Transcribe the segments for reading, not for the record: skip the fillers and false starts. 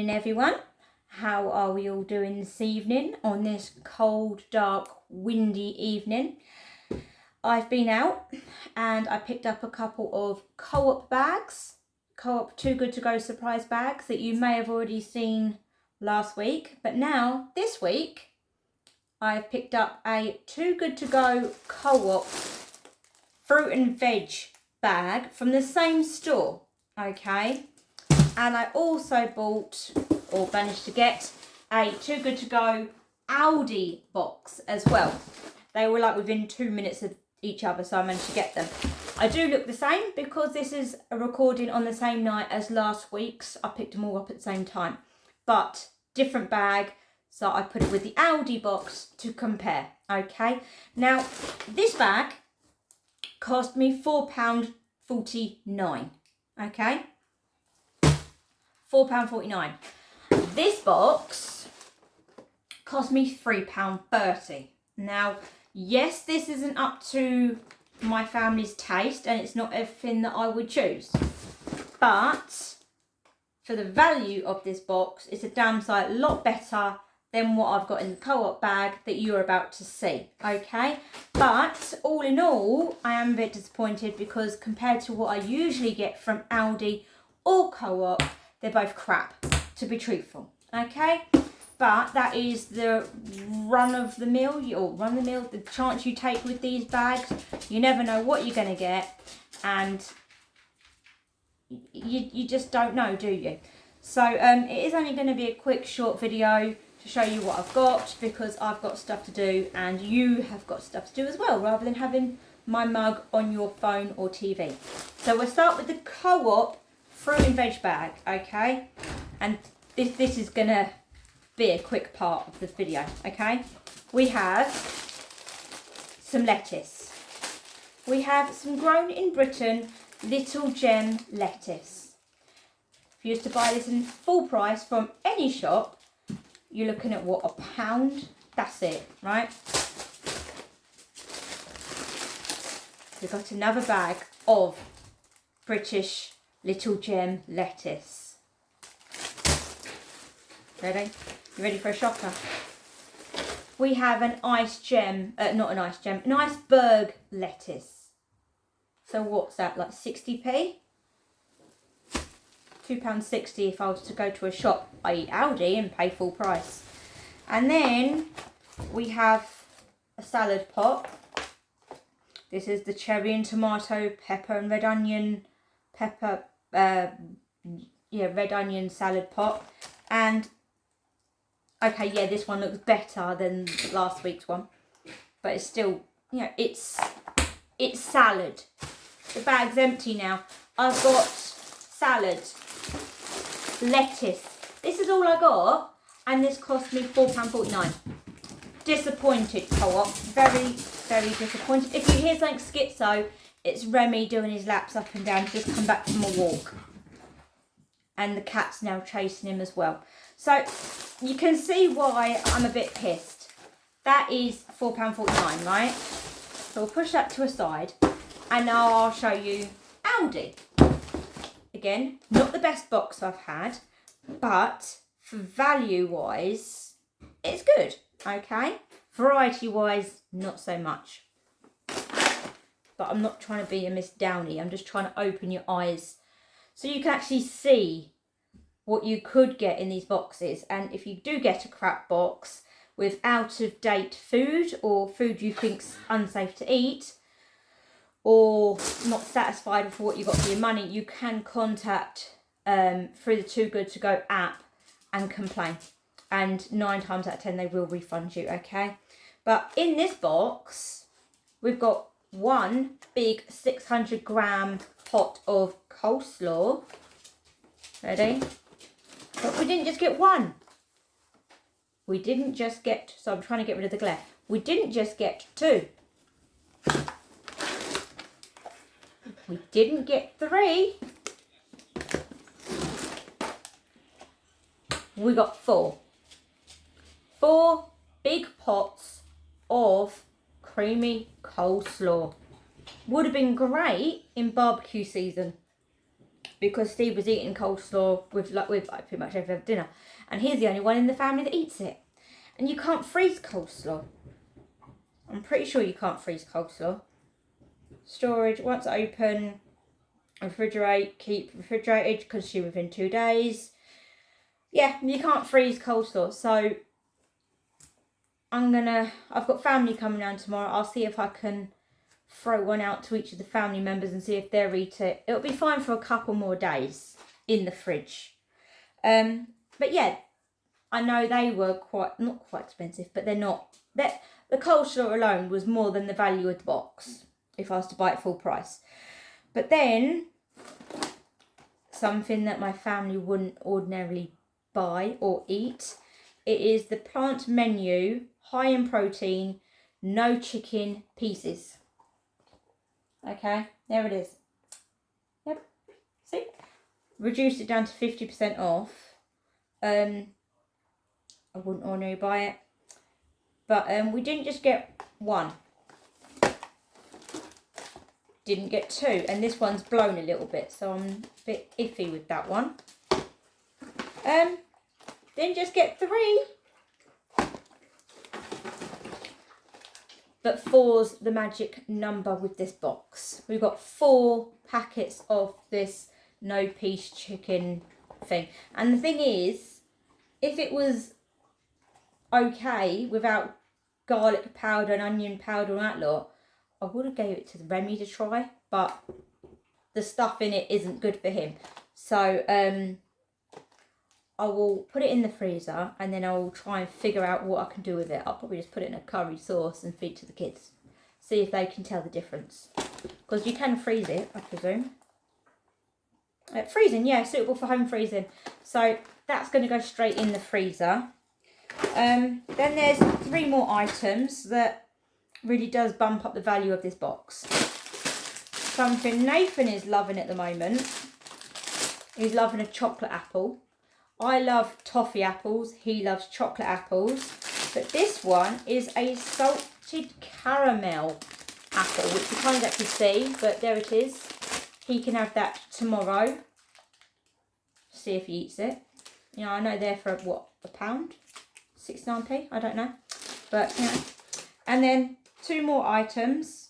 evening, everyone. How are we all doing this evening on this cold, dark, windy evening? I've been out and I picked up a couple of Co-op bags, Co-op Too Good To Go surprise bags that you may have already seen last week. But now, this week, I've picked up a Too Good To Go Co-op fruit and veg bag from the same store, okay? And I also bought, or managed to get, a Too Good To Go Aldi box as well. They were like within 2 minutes of each other, so I managed to get them. I do look the same because this is a recording on the same night as last week's. I picked them all up at the same time, but different bag, so I put it with the Aldi box to compare, okay? Now, this bag cost me £4.49, okay? £4.49. This box cost me £3.30. Now, yes, this isn't up to my family's taste and it's not everything that I would choose. But for the value of this box, it's a damn sight a lot better than what I've got in the Co-op bag that you're about to see, okay? But all in all, I am a bit disappointed because compared to what I usually get from Aldi or Co-op, they're both crap, to be truthful, okay? But that is the the chance you take with these bags. You never know what you're going to get, and you just don't know, do you? So it is only going to be a quick, short video to show you what I've got, because I've got stuff to do, and you have got stuff to do as well, rather than having my mug on your phone or TV. So we'll start with the Co-op fruit and veg bag, okay? And this is gonna be a quick part of this video, okay? We have some lettuce. We have some grown in Britain Little Gem lettuce. If you used to buy this in full price from any shop, you're looking at what, £1? That's it, right? We've got another bag of British Little Gem lettuce. Ready? You ready for a shocker? We have an iceberg lettuce. So what's that, like 60p? £2.60 if I was to go to a shop, i.e. Aldi, and pay full price. And then we have a salad pot. This is the cherry and tomato, pepper and red onion, red onion salad pot. And okay, yeah, this one looks better than last week's one, but it's still, it's salad. The bag's empty now. I've got salad, lettuce. This is all I got, and this cost me £4.49. Disappointed, Co-op. Very, very disappointed. If you hear something schizo, it's Remy doing his laps up and down. He's just come back from a walk. And the cat's now chasing him as well. So you can see why I'm a bit pissed. That is £4.49, right? So we'll push that to a side. And now I'll show you Aldi. Again, not the best box I've had, but for value-wise, it's good, okay? Variety-wise, not so much. But I'm not trying to be a Miss Downey. I'm just trying to open your eyes so you can actually see what you could get in these boxes. And if you do get a crap box with out-of-date food or food you think's unsafe to eat, or not satisfied with what you got for your money, you can contact through the Too Good To Go app and complain. And 9 times out of 10 they will refund you, okay? But in this box, we've got one big 600-gram pot of coleslaw. Ready? But we didn't just get one. We didn't just get, so I'm trying to get rid of the glare. We didn't just get 2. We didn't get 3. We got 4. 4 big pots of creamy coleslaw. Would have been great in barbecue season. because Steve was eating coleslaw with pretty much every other dinner, and he's the only one in the family that eats it. And you can't freeze coleslaw. I'm pretty sure you can't freeze coleslaw. Storage, once open, refrigerate, keep refrigerated, consume within 2 days. Yeah, you can't freeze coleslaw. So I've got family coming down tomorrow. I'll see if I can throw one out to each of the family members and see if they'll eat it. It'll be fine for a couple more days in the fridge. But yeah, I know they were not quite expensive, but they're not. The coleslaw alone was more than the value of the box if I was to buy it full price. But then, something that my family wouldn't ordinarily buy or eat, it is the plant menu, high in protein, no chicken pieces. Okay, there it is. Yep, see? Reduced it down to 50% off. I wouldn't ordinarily buy it. But we didn't just get one. Didn't get two. And this one's blown a little bit, so I'm a bit iffy with that one. Didn't just get 3. But 4's the magic number with this box. We've got 4 packets of this no piece chicken thing. And the thing is, if it was okay without garlic powder and onion powder and that lot, I would have gave it to Remy to try, but the stuff in it isn't good for him. So I will put it in the freezer, and then I will try and figure out what I can do with it. I'll probably just put it in a curry sauce and feed to the kids. See if they can tell the difference. Because you can freeze it, I presume. Freezing, yeah, suitable for home freezing. So that's going to go straight in the freezer. Then there's 3 more items that really does bump up the value of this box. Something Nathan is loving at the moment. He's loving a chocolate apple. I love toffee apples. He loves chocolate apples. But this one is a salted caramel apple, which you can't actually see, but there it is. He can have that tomorrow. See if he eats it. You know, I know they're for, what, £1? 69p? I don't know. But, you know. And then 2 more items.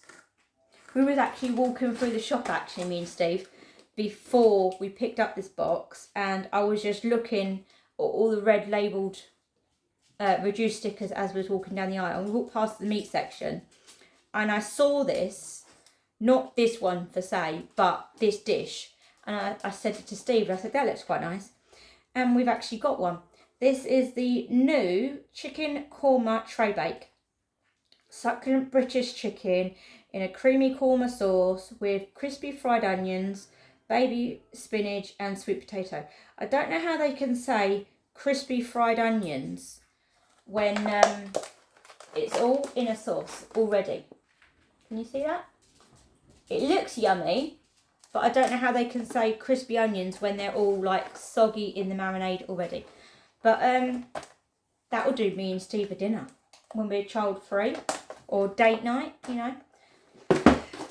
We was actually walking through the shop, actually, me and Steve, before we picked up this box. And I was just looking at all the red labelled reduced stickers as we was walking down the aisle. And we walked past the meat section. And I saw this, not this one for say, but this dish. And I said it to Steve. I said, that looks quite nice. And we've actually got one. This is the new chicken korma tray bake. Succulent British chicken in a creamy korma sauce with crispy fried onions, baby spinach and sweet potato. I don't know how they can say crispy fried onions when it's all in a sauce already. Can you see that? It looks yummy, but I don't know how they can say crispy onions when they're all like soggy in the marinade already. But that will do me and Steve for dinner when we're child free or date night, you know.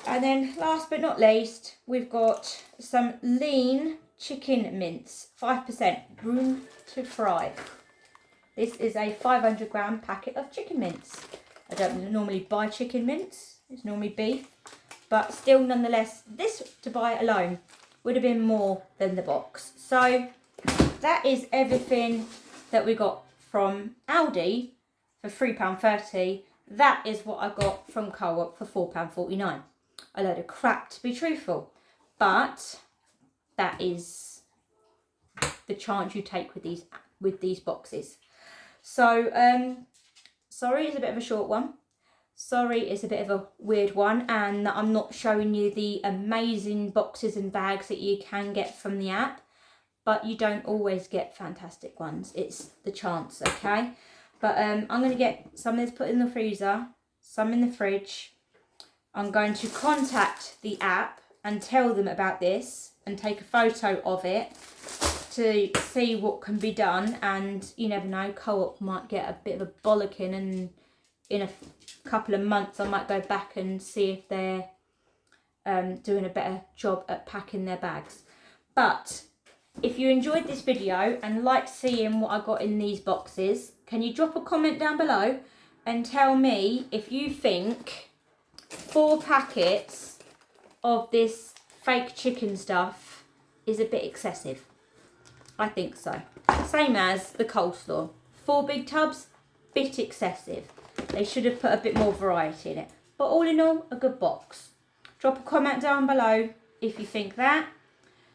And then last but not least, we've got some lean chicken mince, 5%, room to fry. This is a 500 gram packet of chicken mince. I don't normally buy chicken mince, it's normally beef, but still nonetheless, this to buy alone would have been more than the box. So that is everything that we got from Aldi for £3.30. That is what I got from Co-op for £4.49. A load of crap, to be truthful, but that is the chance you take with these boxes. So sorry it's a bit of a short one. Sorry it's a bit of a weird one, and I'm not showing you the amazing boxes and bags that you can get from the app, but you don't always get fantastic ones. It's the chance, okay? But I'm going to get some of this put in the freezer, some in the fridge. I'm going to contact the app and tell them about this and take a photo of it to see what can be done. And you never know, Co-op might get a bit of a bollocking, and in a couple of months I might go back and see if they're doing a better job at packing their bags. But if you enjoyed this video and like seeing what I got in these boxes, can you drop a comment down below and tell me if you think 4 packets of this fake chicken stuff is a bit excessive? I think so. Same as the coleslaw. 4 big tubs, bit excessive. They should have put a bit more variety in it. But all in all, a good box. Drop a comment down below if you think that.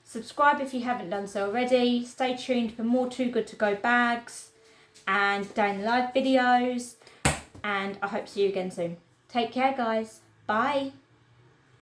Subscribe if you haven't done so already. Stay tuned for more Too Good To Go bags and day in the life videos. And I hope to see you again soon. Take care, guys. Bye.